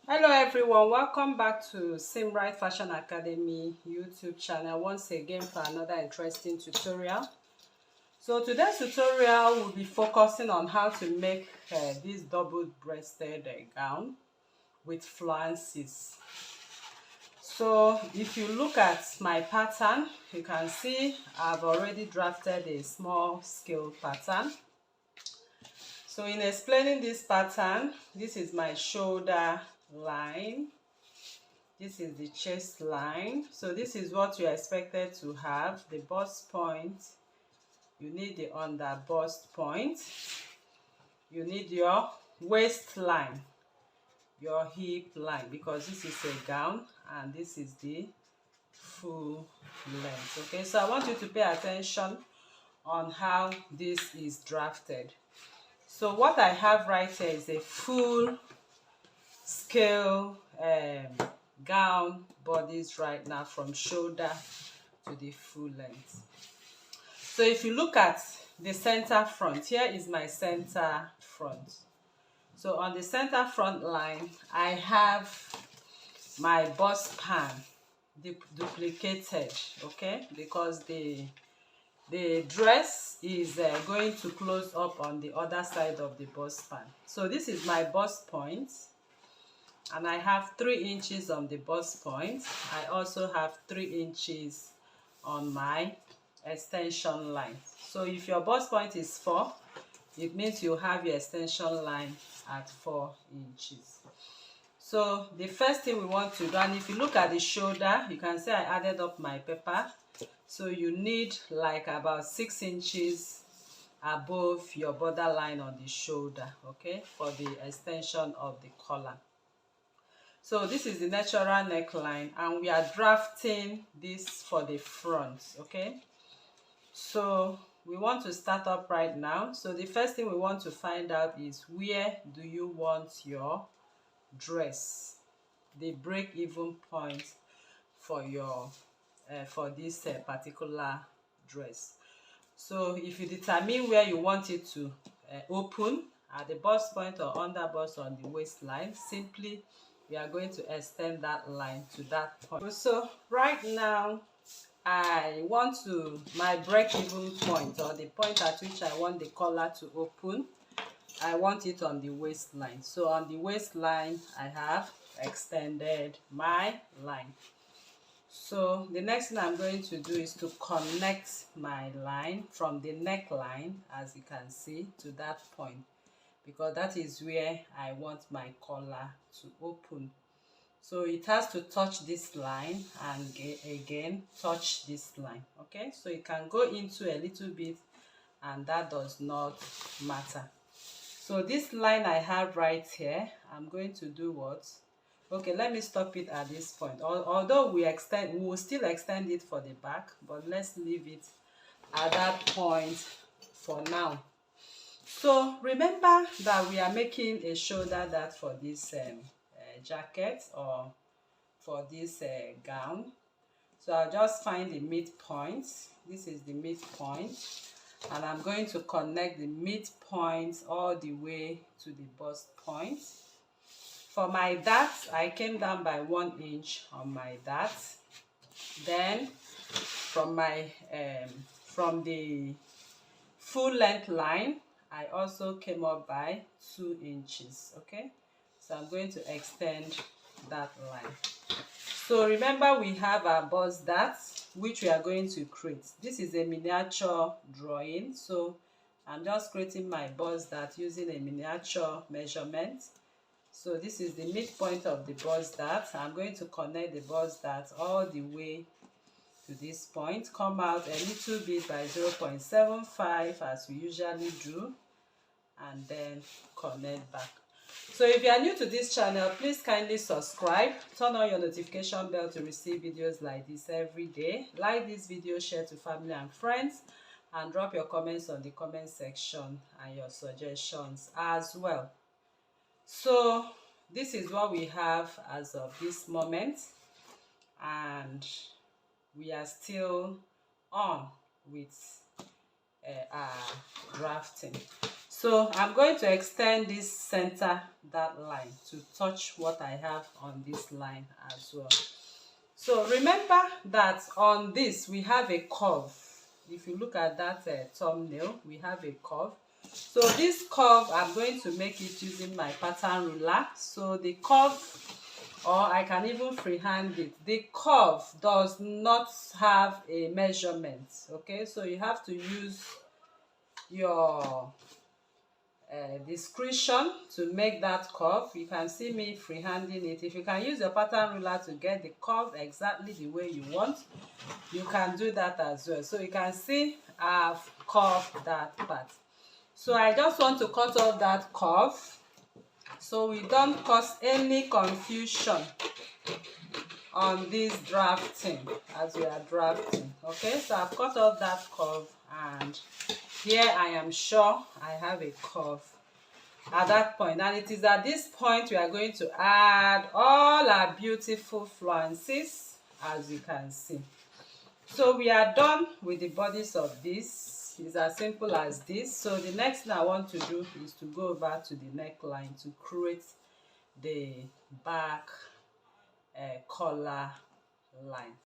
Hello everyone, welcome back to Simright Fashion Academy YouTube channel once again for another interesting tutorial. So today's tutorial will be focusing on how to make this double-breasted gown with flounces. So if you look at my pattern, you can see I've already drafted a small scale pattern. So in explaining this pattern, this is my shoulder line. This is the chest line. So this is what you're expected to have. The bust point, you need the under bust point, you need your waistline, your hip line, because this is a gown and this is the full length. Okay, so I want you to pay attention on how this is drafted. So what I have right here is a full scale gown bodies right now, from shoulder to the full length. So if you look at the center front, here is my center front. So on the center front line, I have my bust pan duplicated, okay, because the dress is going to close up on the other side of the bust pan. So this is my bust point, and I have 3 inches on the bust point. I also have 3 inches on my extension line. So if your bust point is 4, it means you have your extension line at 4 inches. So the first thing we want to do, and if you look at the shoulder, you can see I added up my paper. So you need like about 6 inches above your borderline on the shoulder, okay, for the extension of the collar. So this is the natural neckline, and we are drafting this for the front, okay. So we want to start up right now. So the first thing we want to find out is, where do you want your dress, the break-even point for your for this particular dress. So if you determine where you want it to open, at the bust point or under bust on the waistline, simply we are going to extend that line to that point. So right now I want to, my break-even point, or the point at which I want the collar to open, I want it on the waistline. So on the waistline I have extended my line. So the next thing I'm going to do is to connect my line from the neckline, as you can see, to that point, because that is where I want my collar to open. So it has to touch this line and again touch this line, okay. So it can go into a little bit, and that does not matter. So this line I have right here, I'm going to do what? Okay, let me stop it at this point. Although we will still extend it for the back, but let's leave it at that point for now. So remember that we are making a shoulder dart for this jacket, or for this gown. So I'll just find the midpoint. This is the midpoint, and I'm going to connect the midpoint all the way to the bust point. For my dart, I came down by 1 inch on my dart. Then from my from the full length line, I also came up by 2 inches, okay. So I'm going to extend that line. So remember, we have our bust dart, which we are going to create. This is a miniature drawing, so I'm just creating my bust dart using a miniature measurement. So this is the midpoint of the bust dart. I'm going to connect the bust dart all the way to this point, come out a little bit by 0.75 as we usually do, and then connect back. So if you are new to this channel, please kindly subscribe, turn on your notification bell to receive videos like this every day. Like this video, share to family and friends, and drop your comments on the comment section and your suggestions as well. So this is what we have as of this moment, and we are still on with our drafting. So I'm going to extend this center that line to touch what I have on this line as well. So remember that on this we have a curve. If you look at that thumbnail, we have a curve. So this curve, I'm going to make it using my pattern ruler. So the curve, or I can even freehand it, the curve does not have a measurement. Okay, so you have to use your discretion to make that curve. You can see me freehanding it. If you can use your pattern ruler to get the curve exactly the way you want, you can do that as well. So you can see I've curved that part. So I just want to cut off that curve so we don't cause any confusion on this drafting as we are drafting. Okay, so I've cut off that curve, and here I am sure I have a curve at that point, and it is at this point we are going to add all our beautiful flounces, as you can see. So we are done with the bodies of this. It's as simple as this. So the next thing I want to do is to go over to the neckline to create the back collar line.